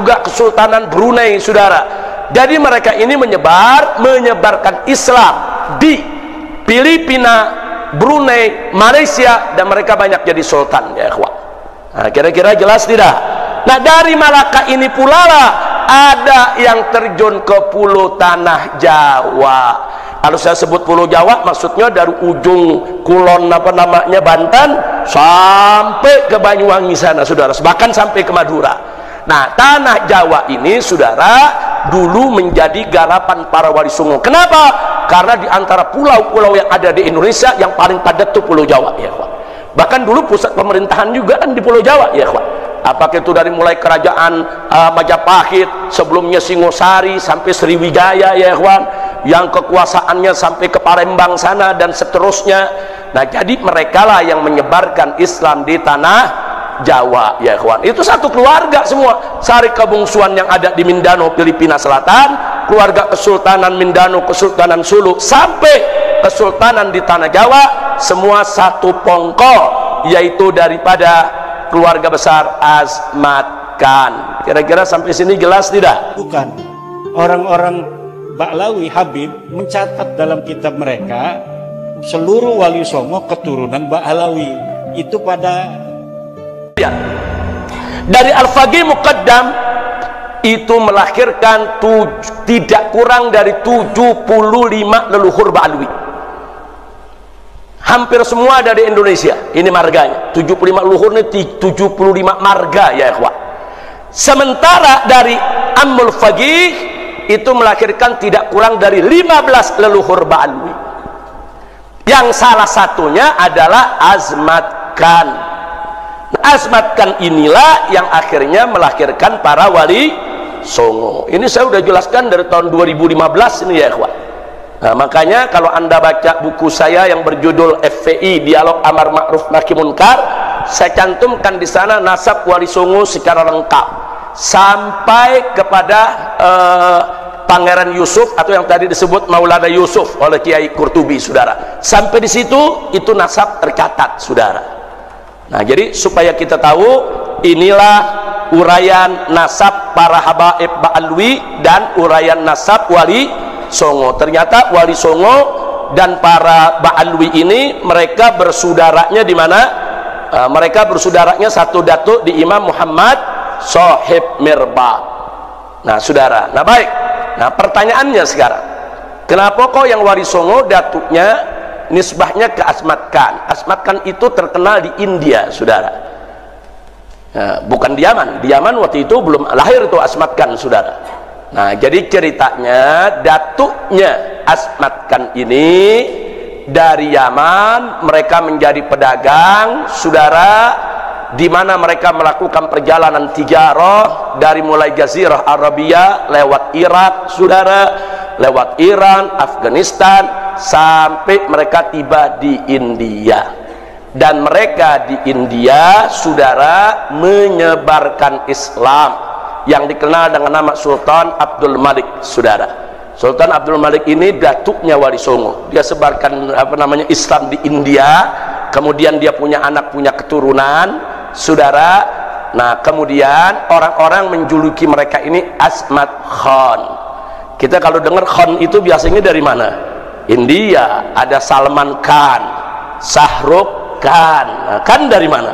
juga Kesultanan Brunei, saudara. Jadi mereka ini menyebarkan Islam di Filipina, Brunei, Malaysia, dan mereka banyak jadi sultan, ya ikhwan. Nah, kira-kira jelas tidak? Nah, dari Malaka ini pula lah ada yang terjun ke pulau tanah Jawa. Kalau saya sebut pulau Jawa, maksudnya dari ujung Kulon Banten sampai ke Banyuwangi sana, saudara, bahkan sampai ke Madura. Nah, tanah Jawa ini, saudara, dulu menjadi garapan para wali songo. Kenapa? Karena di antara pulau-pulau yang ada di Indonesia yang paling padat itu Pulau Jawa, ya ikhwan. Bahkan dulu pusat pemerintahan juga kan di Pulau Jawa, ya ikhwan. Apakah itu dari mulai kerajaan Majapahit, sebelumnya Singosari sampai Sriwijaya, ya ikhwan, yang kekuasaannya sampai ke Palembang sana dan seterusnya. Nah, jadi mereka lah yang menyebarkan Islam di tanah Jawa, ya ikhwan. Itu satu keluarga semua. Sari kebungsuan yang ada di Mindanao, Filipina Selatan, keluarga Kesultanan Mindanao, Kesultanan Sulu, sampai Kesultanan di tanah Jawa, semua satu pongkol, yaitu daripada keluarga besar Azmat Khan. Kira-kira sampai sini jelas tidak? Bukan. Orang-orang Ba'lawi Habib mencatat dalam kitab mereka seluruh wali songo keturunan Ba'lawi. Itu pada dari Al-Faqih Muqaddam itu melahirkan tidak kurang dari 75 leluhur Ba'lawi. Hampir semua dari Indonesia. Ini marganya. 75 leluhur ini 75 marga, ya ikhwan. Sementara dari Ammul Faqih itu melahirkan tidak kurang dari 15 leluhur Ba'lawi. Yang salah satunya adalah Azmat Khan. Azmat Khan inilah yang akhirnya melahirkan para wali songo. Ini saya sudah jelaskan dari tahun 2015 ini, ya ikhwan. Nah, makanya kalau anda baca buku saya yang berjudul FPI Dialog Amar Ma'ruf Nahi Munkar, saya cantumkan di sana nasab wali songo secara lengkap sampai kepada Pangeran Yusuf, atau yang tadi disebut Maulana Yusuf oleh Kiai Qurtubi, saudara. Sampai di situ itu nasab tercatat, saudara. Nah, jadi supaya kita tahu, inilah uraian nasab para habaib Ba'lawi dan uraian nasab wali songo. Ternyata wali songo dan para Ba'lawi ini mereka bersaudaranya di mana? Mereka bersaudaranya satu datuk di Imam Muhammad Shahib Mirbad. Nah, saudara. Nah, baik. Nah, pertanyaannya sekarang, kenapa kok yang wali songo datuknya nisbahnya ke Azmat Khan? Azmat Khan itu terkenal di India, saudara. Nah, bukan di Yaman. Di Yaman waktu itu belum lahir itu Azmat Khan, saudara. Nah, jadi ceritanya datuknya Azmat Khan ini dari Yaman, mereka menjadi pedagang, saudara, di mana mereka melakukan perjalanan tijarah dari mulai Jazirah Arabia lewat Irak, saudara, lewat Iran, Afghanistan, sampai mereka tiba di India. Dan mereka di India, saudara, menyebarkan Islam yang dikenal dengan nama Sultan Abdul Malik, saudara. Sultan Abdul Malik ini datuknya wali songo. Dia sebarkan Islam di India, kemudian dia punya anak, punya keturunan, saudara. Nah, kemudian orang-orang menjuluki mereka ini Azmat Khan. Kita kalau dengar Khan itu biasanya dari mana? India. Ada Salman Khan, Shahrukh Khan. Nah, kan dari mana?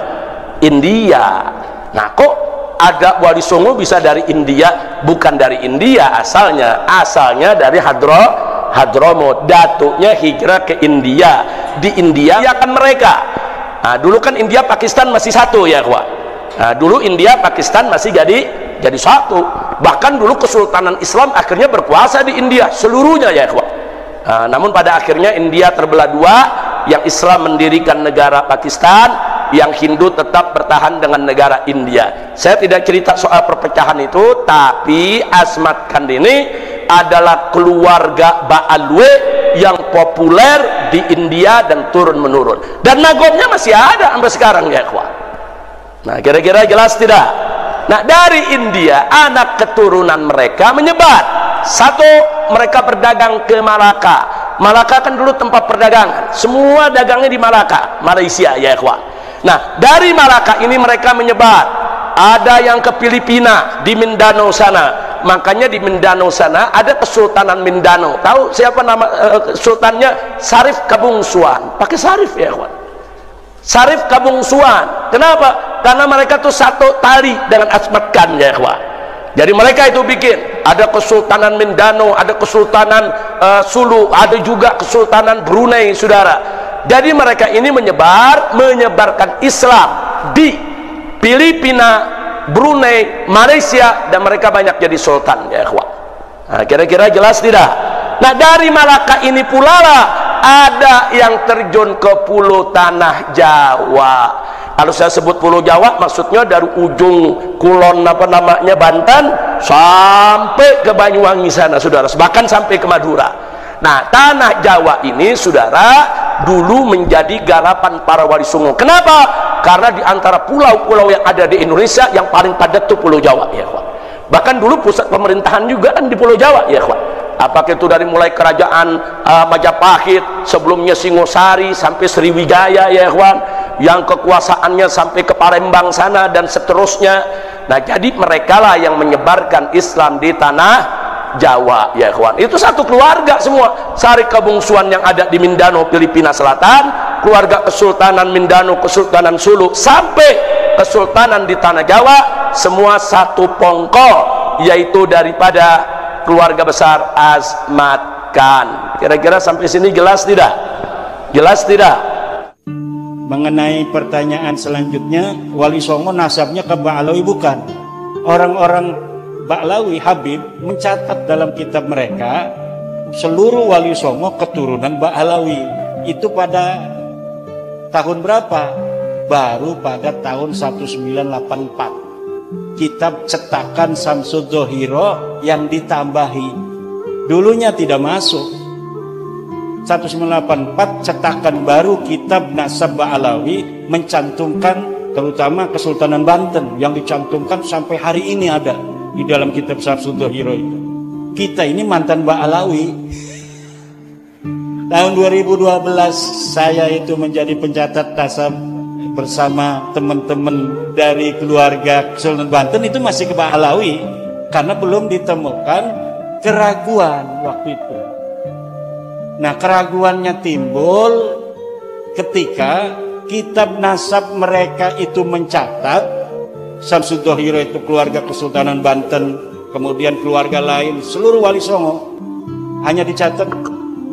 India. Nah, kok ada wali songo bisa dari India? Bukan dari India asalnya dari Hadramut. Datuknya hijrah ke India. Di India ya kan mereka. Nah, dulu kan India Pakistan masih satu, ya kawan. Nah, dulu India Pakistan masih jadi satu. Bahkan dulu Kesultanan Islam akhirnya berkuasa di India seluruhnya, ya kawan. Nah, namun pada akhirnya India terbelah dua, yang Islam mendirikan negara Pakistan, yang Hindu tetap bertahan dengan negara India. Saya tidak cerita soal perpecahan itu, tapi Azmat Khan ini adalah keluarga Ba'lawi yang populer di India dan turun menurun, dan nagobnya masih ada sampai sekarang, ya kawan. Nah, kira-kira jelas tidak? Nah, dari India anak keturunan mereka menyebar. Satu, mereka berdagang ke Malaka. Malaka kan dulu tempat perdagangan, semua dagangnya di Malaka, Malaysia, ya ikhwan. Nah, dari Malaka ini mereka menyebar ada yang ke Filipina di Mindanao sana. Makanya di Mindanao sana ada Kesultanan Mindanao. Tahu siapa nama sultannya? Sarif Kabungsuan. Pakai Sarif ya kawan. Sarif Kabungsuan. Kenapa? Karena mereka tuh satu tali dengan Asmat Khan ya kawan. Jadi mereka itu bikin ada Kesultanan Mindanao, ada Kesultanan Sulu, ada juga Kesultanan Brunei, saudara. Jadi mereka ini menyebarkan Islam di Filipina, Brunei, Malaysia, dan mereka banyak jadi sultan ya ikhwah. Nah, kira-kira jelas tidak? Nah, dari Malaka ini pula lah ada yang terjun ke pulau tanah Jawa. Kalau saya sebut pulau Jawa maksudnya dari ujung kulon apa namanya Banten sampai ke Banyuwangi sana, saudara, bahkan sampai ke Madura. Nah, tanah Jawa ini, saudara, dulu menjadi garapan para wali songo. Kenapa? Karena di antara pulau-pulau yang ada di Indonesia yang paling padat itu Pulau Jawa ya kawan. Bahkan dulu pusat pemerintahan juga kan di Pulau Jawa ya kawan. Apakah itu dari mulai kerajaan Majapahit, sebelumnya Singosari sampai Sriwijaya ya kawan, yang kekuasaannya sampai ke Palembang sana dan seterusnya. Nah, jadi mereka lah yang menyebarkan Islam di tanah Jawa ya kawan. Itu satu keluarga semua. Sarif Kabungsuan yang ada di Mindanao, Filipina Selatan, keluarga Kesultanan Mindanao, Kesultanan Sulu, sampai Kesultanan di tanah Jawa, semua satu pongkol, yaitu daripada keluarga besar Asmat Khan. Kira-kira sampai sini jelas tidak? Jelas tidak? Mengenai pertanyaan selanjutnya, Wali Songo nasabnya ke Ba'alawi bukan. Orang-orang Ba'alawi Habib mencatat dalam kitab mereka seluruh Wali Songo keturunan Ba'alawi. Itu pada tahun berapa? Baru pada tahun 1984. Kitab cetakan Samsud Dhohiro yang ditambahi. Dulunya tidak masuk. 1984 cetakan baru kitab Nasab Ba'alawi mencantumkan terutama Kesultanan Banten yang dicantumkan sampai hari ini ada di dalam kitab Samsud Dhohiro itu. Kita ini mantan Ba'alawi. Tahun 2012 saya itu menjadi pencatat nasab bersama teman-teman dari keluarga Kesultanan Banten, itu masih ke Ba'alawi karena belum ditemukan keraguan waktu itu. Nah, keraguannya timbul ketika kitab nasab mereka itu mencatat Samsud Dhohiro itu keluarga Kesultanan Banten, kemudian keluarga lain, seluruh Wali Songo, hanya dicatat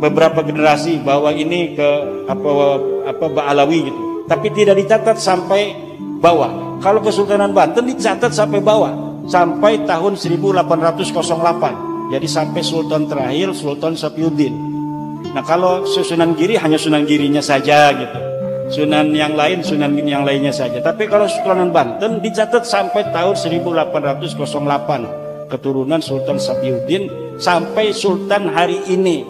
beberapa generasi bahwa ini ke apa Ba'alawi gitu. Tapi tidak dicatat sampai bawah. Kalau Kesultanan Banten dicatat sampai bawah, sampai tahun 1808. Jadi sampai Sultan terakhir, Sultan Sapiuddin. Nah, kalau Sunan Giri hanya Sunan Girinya saja gitu. Sunan yang lain, Sunan yang lainnya saja. Tapi kalau Kesultanan Banten dicatat sampai tahun 1808. Keturunan Sultan Sapiuddin sampai Sultan hari ini.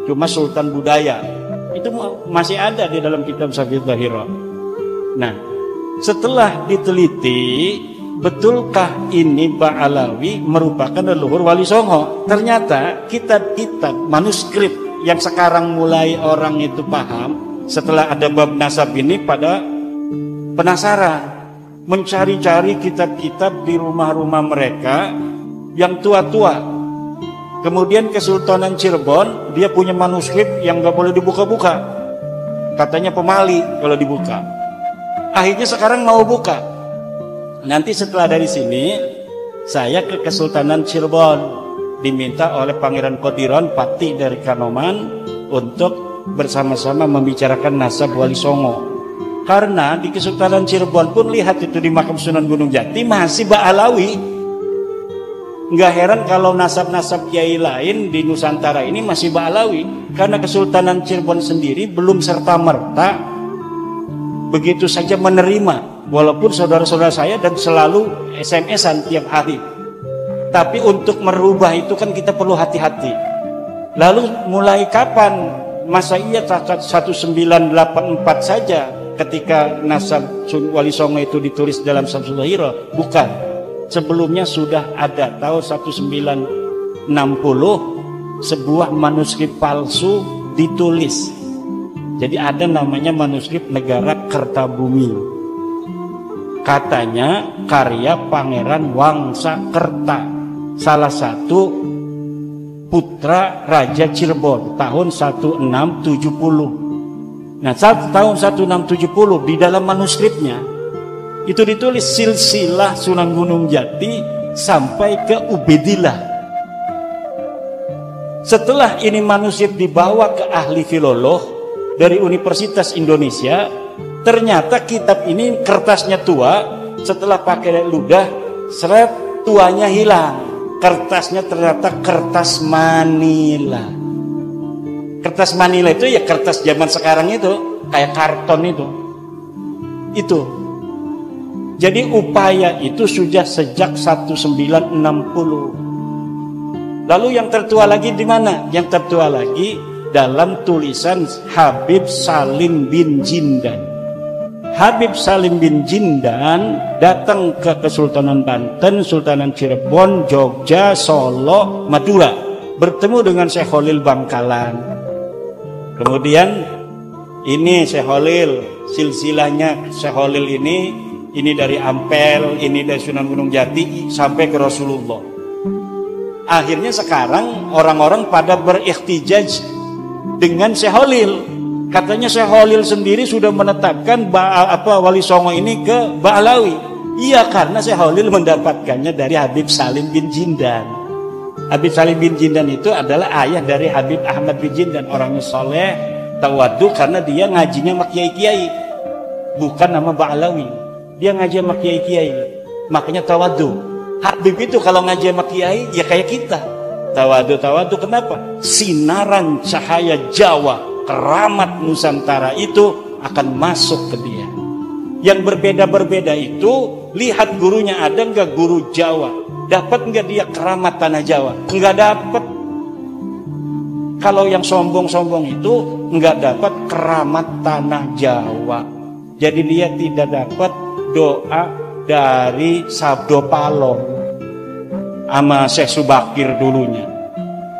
Cuma Sultan budaya. Itu masih ada di dalam kitab Samsud Dhohiro. Nah, setelah diteliti, betulkah ini Ba'alawi merupakan leluhur Wali Songo? Ternyata kitab-kitab manuskrip yang sekarang mulai orang itu paham setelah ada bab nasab ini pada penasaran, mencari-cari kitab-kitab di rumah-rumah mereka yang tua-tua. Kemudian Kesultanan Cirebon, dia punya manuskrip yang gak boleh dibuka-buka. Katanya pemali kalau dibuka. Akhirnya sekarang mau buka. Nanti setelah dari sini, saya ke Kesultanan Cirebon. Diminta oleh Pangeran Kodiron, Pati dari Kanoman, untuk bersama-sama membicarakan nasab Wali Songo. Karena di Kesultanan Cirebon pun lihat itu di makam Sunan Gunung Jati masih Ba'alawi. Nggak heran kalau nasab-nasab kiai lain di Nusantara ini masih Ba'alawi, karena Kesultanan Cirebon sendiri belum serta-merta begitu saja menerima, walaupun saudara-saudara saya dan selalu SMS-an tiap hari. Tapi untuk merubah itu kan kita perlu hati-hati. Lalu mulai kapan? Masa iya 1984 saja ketika nasab Wali Songo itu ditulis dalam Samsud Dhohiro? Bukan. Sebelumnya sudah ada tahun 1960 sebuah manuskrip palsu ditulis. Jadi ada namanya manuskrip Negara Kertabumi. katanya karya Pangeran Wangsakerta, salah satu putra Raja Cirebon tahun 1670. Nah, tahun 1670 di dalam manuskripnya itu ditulis silsilah Sunan Gunung Jati sampai ke Ubedillah. Setelah ini manuskrip dibawa ke ahli filolog dari Universitas Indonesia, ternyata kitab ini kertasnya tua. Setelah pakai ludah, seret, tuanya hilang. Kertasnya ternyata kertas Manila. Kertas Manila itu ya kertas zaman sekarang itu, kayak karton itu. Itu. Jadi upaya itu sudah sejak 1960. Lalu yang tertua lagi di mana? Yang tertua lagi dalam tulisan Habib Salim bin Jindan. Habib Salim bin Jindan datang ke Kesultanan Banten, Sultanan Cirebon, Jogja, Solo, Madura, bertemu dengan Syekh Khalil Bangkalan. Kemudian ini Syekh Khalil, silsilahnya Syekh Khalil ini dari Ampel, ini dari Sunan Gunung Jati sampai ke Rasulullah. Akhirnya sekarang orang-orang pada berihtijaj dengan Syekh Khalil. Katanya Syekh Khalil sendiri sudah menetapkan Wali Songo ini ke Ba'alawi. Iya, karena Syekh Khalil mendapatkannya dari Habib Salim bin Jindan. Habib Salim bin Jindan itu adalah ayah dari Habib Ahmad bin Jindan. Orangnya soleh, tawadu, karena dia ngajinya sama kiai-kiai, bukan nama Ba'alawi. Dia ngaji sama kiai-kiai, makanya tawadu. Habib itu kalau ngaji sama kiai ya kayak kita, tawadu. Kenapa? Sinaran cahaya Jawa, keramat Nusantara itu akan masuk ke dia. Yang berbeda-berbeda itu, lihat gurunya ada nggak guru Jawa, dapat nggak dia keramat tanah Jawa? Nggak dapat. Kalau yang sombong-sombong itu nggak dapat keramat tanah Jawa. Jadi dia tidak dapat doa dari Sabdo Palong sama Syekh Subakir dulunya.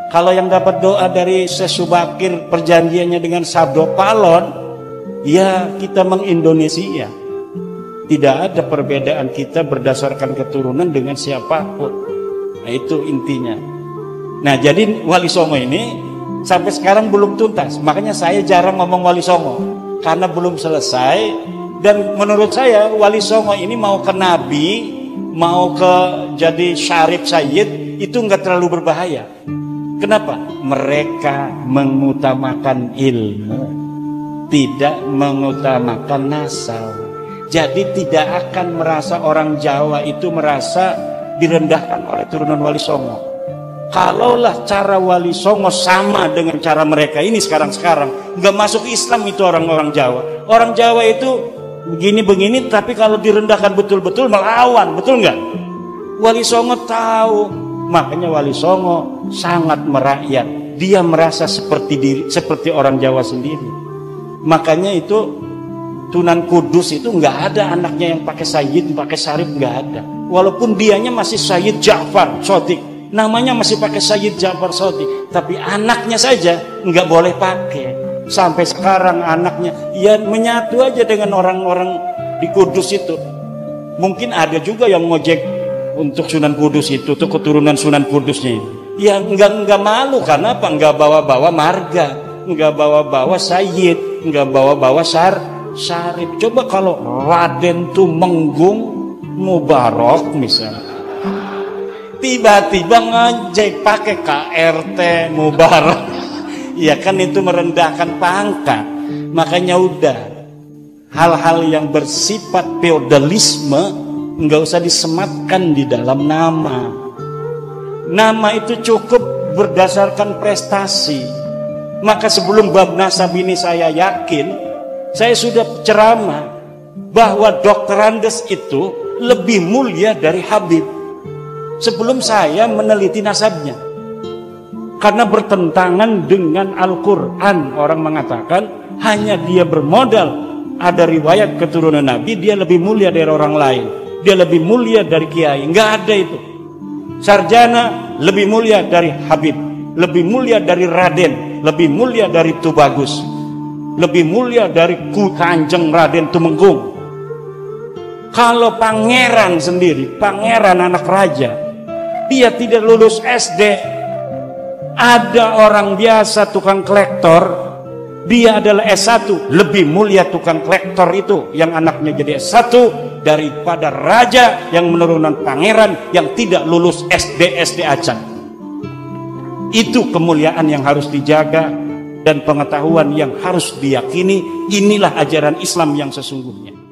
Kalau yang dapat doa dari Syekh Subakir perjanjiannya dengan Sabdo Palon, ya kita mengindonesia. Tidak ada perbedaan kita berdasarkan keturunan dengan siapapun. Nah, itu intinya. Nah, jadi Wali Songo ini sampai sekarang belum tuntas. Makanya saya jarang ngomong Wali Songo karena belum selesai. Dan menurut saya Wali Songo ini mau ke Nabi, mau ke jadi Syarif Sayyid, itu nggak terlalu berbahaya. Kenapa? Mereka mengutamakan ilmu, tidak mengutamakan nasab. Jadi tidak akan merasa orang Jawa itu merasa direndahkan oleh turunan Wali Songo. Kalaulah cara Wali Songo sama dengan cara mereka ini sekarang, nggak masuk Islam itu orang-orang Jawa. Orang Jawa itu begini-begini, tapi kalau direndahkan betul-betul melawan, betul nggak? Wali Songo tahu, makanya Wali Songo sangat merakyat. Dia merasa seperti orang Jawa sendiri. Makanya itu Sunan Kudus itu nggak ada anaknya yang pakai Sayyid, pakai Syarif, nggak ada. Walaupun dianya masih Sayyid Ja'far Shadiq, namanya masih pakai Sayyid Ja'far Shadiq, tapi anaknya saja nggak boleh pakai. Sampai sekarang anaknya ya menyatu aja dengan orang-orang di Kudus itu. Mungkin ada juga yang ngojek untuk Sunan Kudus itu, tuh keturunan Sunan Kudusnya. Ya enggak malu, karena apa? Enggak bawa-bawa marga, enggak bawa-bawa Sayyid, enggak bawa-bawa Syarif. Coba kalau Raden Tumenggung Mubarak misalnya, tiba-tiba ngejek pakai KRT Mubarak. Ya kan itu merendahkan pangkat. Makanya udah, hal-hal yang bersifat feodalisme nggak usah disematkan di dalam nama. Nama itu cukup berdasarkan prestasi. Maka sebelum bab nasab ini saya yakin, saya sudah ceramah bahwa Dr. Andes itu lebih mulia dari Habib sebelum saya meneliti nasabnya. Karena bertentangan dengan Al-Quran. Orang mengatakan hanya dia bermodal ada riwayat keturunan Nabi, dia lebih mulia dari orang lain, dia lebih mulia dari kiai. Nggak ada itu. Sarjana lebih mulia dari Habib, lebih mulia dari Raden, lebih mulia dari Tubagus, lebih mulia dari Kanjeng Raden Tumenggung. Kalau pangeran sendiri, pangeran anak raja, dia tidak lulus SD. Ada orang biasa tukang kolektor, dia adalah S1. Lebih mulia tukang kolektor itu yang anaknya jadi S1 daripada raja yang menurunkan pangeran yang tidak lulus SD acan. Itu kemuliaan yang harus dijaga dan pengetahuan yang harus diyakini. Inilah ajaran Islam yang sesungguhnya.